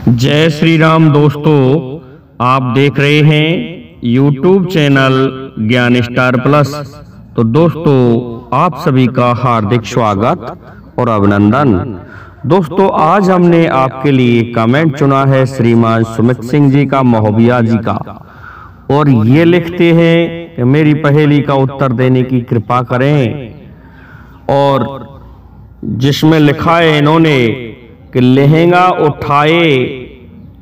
जय श्री राम दोस्तों, आप देख रहे हैं YouTube चैनल ज्ञान स्टार प्लस। तो दोस्तों, आप सभी का हार्दिक स्वागत और अभिनंदन। दोस्तों, आज हमने आपके लिए कमेंट चुना है श्रीमान सुमित सिंह जी का, महोबिया जी का, और ये लिखते हैं कि मेरी पहेली का उत्तर देने की कृपा करें। और जिसमें लिखा है इन्होंने कि लहंगा उठाए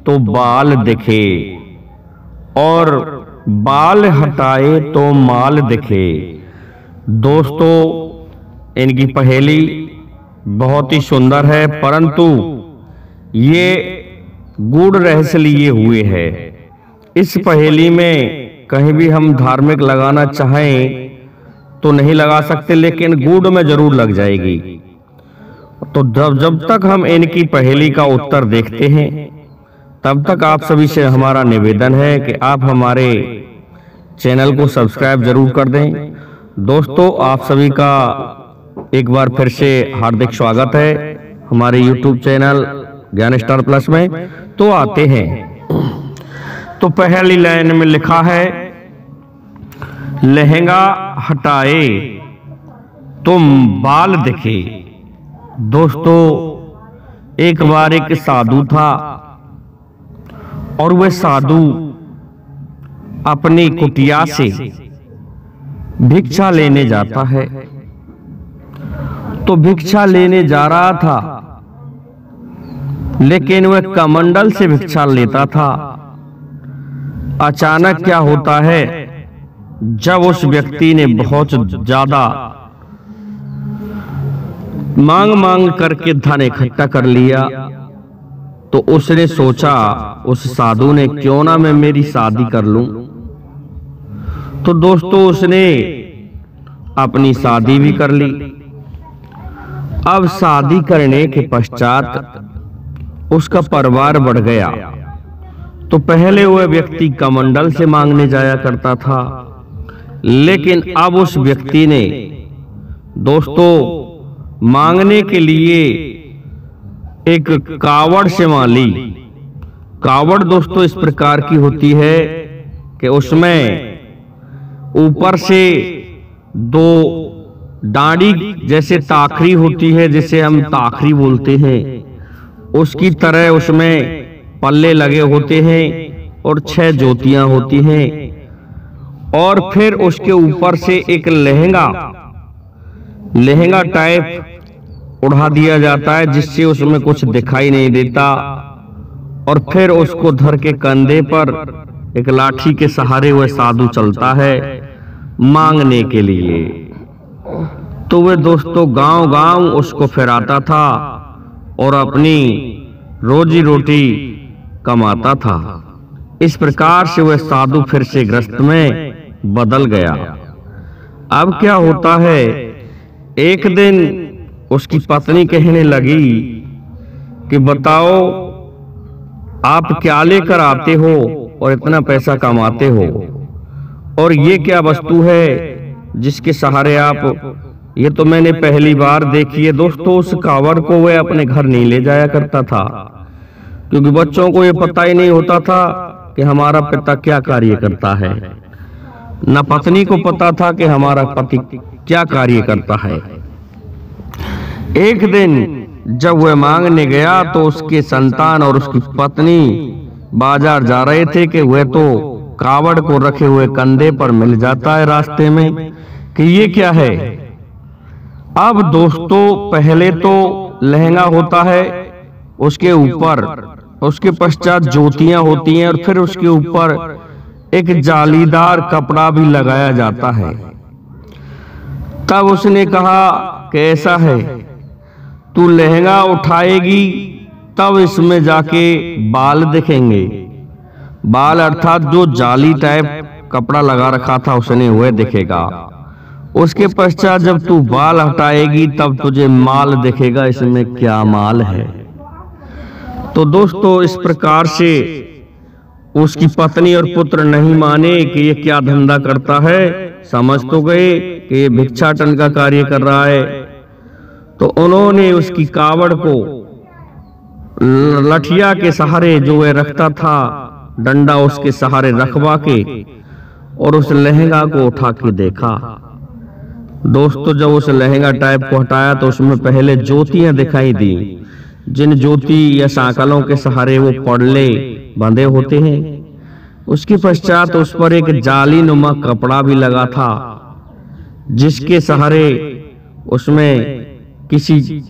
तो बाल दिखे और बाल हटाए तो माल दिखे। दोस्तों, इनकी पहेली बहुत ही सुंदर है, परंतु ये गूढ़ रहस्य लिए हुए है। इस पहेली में कहीं भी हम धार्मिक लगाना चाहें तो नहीं लगा सकते, लेकिन गूढ़ में जरूर लग जाएगी। तो जब तक हम इनकी पहेली का उत्तर देखते हैं, तब तक आप सभी से हमारा निवेदन है कि आप हमारे चैनल को सब्सक्राइब जरूर कर दें। दोस्तों, आप सभी का एक बार फिर से हार्दिक स्वागत है हमारे YouTube चैनल ज्ञान स्टार प्लस में। तो आते हैं, तो पहली लाइन में लिखा है लहंगा हटाए तुम बाल दिखे। दोस्तों, एक बार एक साधु था और वह साधु अपनी कुटिया से भिक्षा लेने जाता है। तो भिक्षा लेने जा रहा था, लेकिन वह कमंडल से भिक्षा लेता था। अचानक क्या होता है, जब उस व्यक्ति ने बहुत ज्यादा मांग मांग करके धन इकट्ठा कर लिया, तो उसने सोचा, उस साधु ने, क्यों ना मैं मेरी शादी कर लूं। तो दोस्तों, उसने अपनी शादी भी कर ली। अब शादी करने के पश्चात उसका परिवार बढ़ गया। तो पहले वह व्यक्ति कमंडल से मांगने जाया करता था, लेकिन अब उस व्यक्ति ने दोस्तों मांगने के लिए एक कावड़ से मांग ली। कावड़ दोस्तों इस प्रकार की होती है कि उसमें ऊपर से दो डांडी जैसे ताखरी होती है, जिसे हम ताखरी बोलते हैं, उसकी तरह उसमें पल्ले लगे होते हैं और 6 ज्योतियां होती हैं। और फिर उसके ऊपर से एक लहंगा टाइप उड़ा दिया जाता है, जिससे उसमें कुछ दिखाई नहीं देता। और फिर उसको धर के कंधे पर एक लाठी के सहारे वह साधु चलता है मांगने के लिए। तो वह दोस्तों गांव गांव उसको फिराता था और अपनी रोजी रोटी कमाता था। इस प्रकार से वह साधु फिर से ग्रस्त में बदल गया। अब क्या होता है, एक दिन उसकी पत्नी कहने लगी कि बताओ आप क्या लेकर आते हो और इतना पैसा कमाते हो, और ये क्या वस्तु है जिसके सहारे आप, ये तो मैंने पहली बार देखी है। दोस्तों, उस कावड़ को वह अपने घर नहीं ले जाया करता था, क्योंकि बच्चों को ये पता ही नहीं होता था कि हमारा पिता क्या कार्य करता है, न पत्नी को पता था कि हमारा पति क्या कार्य करता है। एक दिन जब वह मांगने गया तो उसके संतान और उसकी पत्नी बाजार जा रहे थे कि वह तो कावड़ को रखे हुए कंधे पर मिल जाता है रास्ते में कि ये क्या है। अब दोस्तों, पहले तो लहंगा होता है, उसके ऊपर उसके पश्चात ज्योतियां होती हैं, और फिर उसके ऊपर एक जालीदार कपड़ा भी लगाया जाता है। तब उसने कहा कि ऐसा है, तू लहंगा उठाएगी तब इसमें जाके बाल दिखेंगे। बाल अर्थात जो जाली टाइप कपड़ा लगा रखा था उसने, वह दिखेगा। उसके पश्चात जब तू बाल हटाएगी तब तुझे माल दिखेगा, इसमें क्या माल है। तो दोस्तों, इस प्रकार से उसकी पत्नी और पुत्र नहीं माने कि ये क्या धंधा करता है, समझ तो गए कि ये भिक्षाटन का कार्य कर रहा है। तो उन्होंने उसकी कावड़ को लठिया के सहारे जो वह रखता था, डंडा उसके सहारे रखवा के, और उस लहंगा को उठा के देखा। दोस्तों जब उस लहंगा टाइप को हटाया तो उसमें पहले ज्योतियां दिखाई दी, जिन ज्योति या सांकलों के सहारे वो पड़ले बंधे होते हैं। उसके पश्चात उस पर एक जाली नुमा कपड़ा भी लगा था, जिसके सहारे उसमें किसी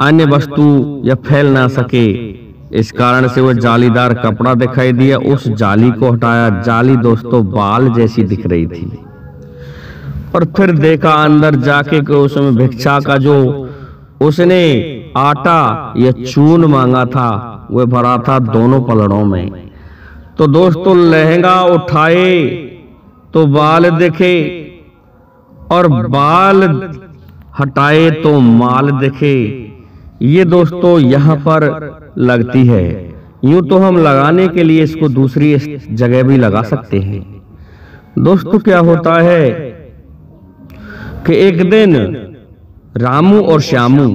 अन्य वस्तु या फैल ना सके। इस कारण से वह जालीदार कपड़ा दिखाई दिया। उस जाली को हटाया, जाली दोस्तों बाल जैसी दिख रही थी। और फिर देखा अंदर जाके कि उसमें भिक्षा का जो उसने आटा या चून मांगा था वह भरा था दोनों पलड़ों में। तो दोस्तों लहंगा उठाए तो बाल दिखे, और बाल हटाए तो माल दिखे। ये दोस्तों यहाँ पर लगती है। यूं तो हम लगाने के लिए इसको दूसरी जगह भी लगा सकते हैं। दोस्तों क्या होता है कि एक दिन रामू और श्यामू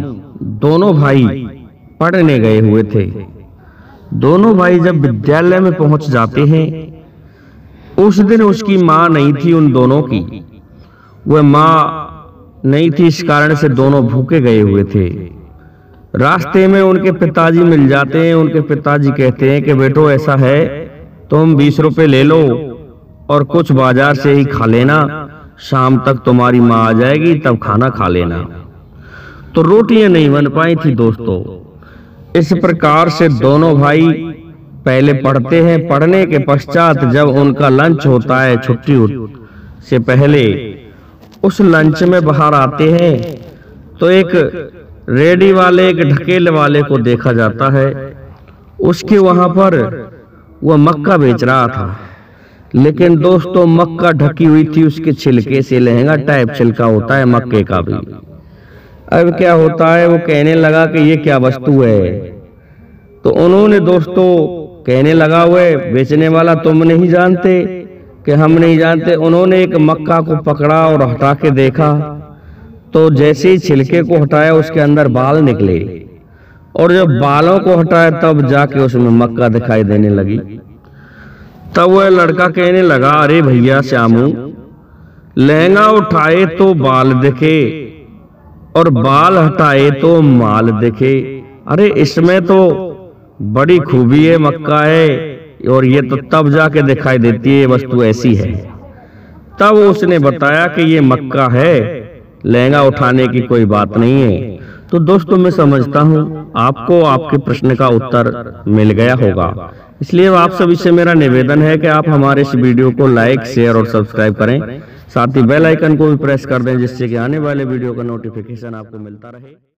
दोनों भाई पढ़ने गए हुए थे। दोनों भाई जब विद्यालय में पहुंच जाते हैं, उस दिन उसकी मां नहीं थी उन दोनों की। वह मां नहीं थी, इस कारण से दोनों भूखे गए हुए थे। रास्ते में उनके पिताजी मिल जाते हैं। उनके पिताजी कहते हैं कि बेटो ऐसा है, तुम 20 रुपए ले लो और कुछ बाजार से ही खा लेना, शाम तक तुम्हारी माँ आ जाएगी तब खाना खा लेना। तो रोटियां नहीं बन पाई थी दोस्तों। इस प्रकार से दोनों भाई पहले पढ़ते हैं। पढ़ने के पश्चात जब उनका लंच होता है, छुट्टी से पहले, उस लंच में बाहर आते हैं तो एक रेडी वाले, एक ढकेल वाले को देखा जाता है। उसके वहां पर वह मक्का बेच रहा था, लेकिन दोस्तों मक्का ढकी हुई थी उसके छिलके से। लहंगा टाइप छिलका होता है मक्के का भी। अब क्या होता है, वो कहने लगा कि ये क्या वस्तु है। तो उन्होंने दोस्तों कहने लगा, हुए बेचने वाला तुम नहीं जानते कि हम नहीं जानते। उन्होंने एक मक्का को पकड़ा और हटा के देखा, तो जैसे ही छिलके को हटाया उसके अंदर बाल निकले, और जब बालों को हटाया तब जाके उसमें मक्का दिखाई देने लगी। तब वह लड़का कहने लगा, अरे भैया श्यामू, लहंगा उठाए तो बाल दिखे और बाल हटाए तो माल दिखे। अरे इसमें तो बड़ी खूबी है, मक्का है, और ये तो तब जाके दिखाई देती है, वस्तु ऐसी है। तब उसने बताया कि ये मक्का है, लहंगा उठाने की कोई बात नहीं है। तो दोस्तों मैं समझता हूँ आपको आपके प्रश्न का उत्तर मिल गया होगा। इसलिए आप सभी से मेरा निवेदन है कि आप हमारे इस वीडियो को लाइक, शेयर और सब्सक्राइब करें। साथ ही बेल आइकन को भी प्रेस कर दें, जिससे कि आने वाले वीडियो का नोटिफिकेशन आपको मिलता रहे।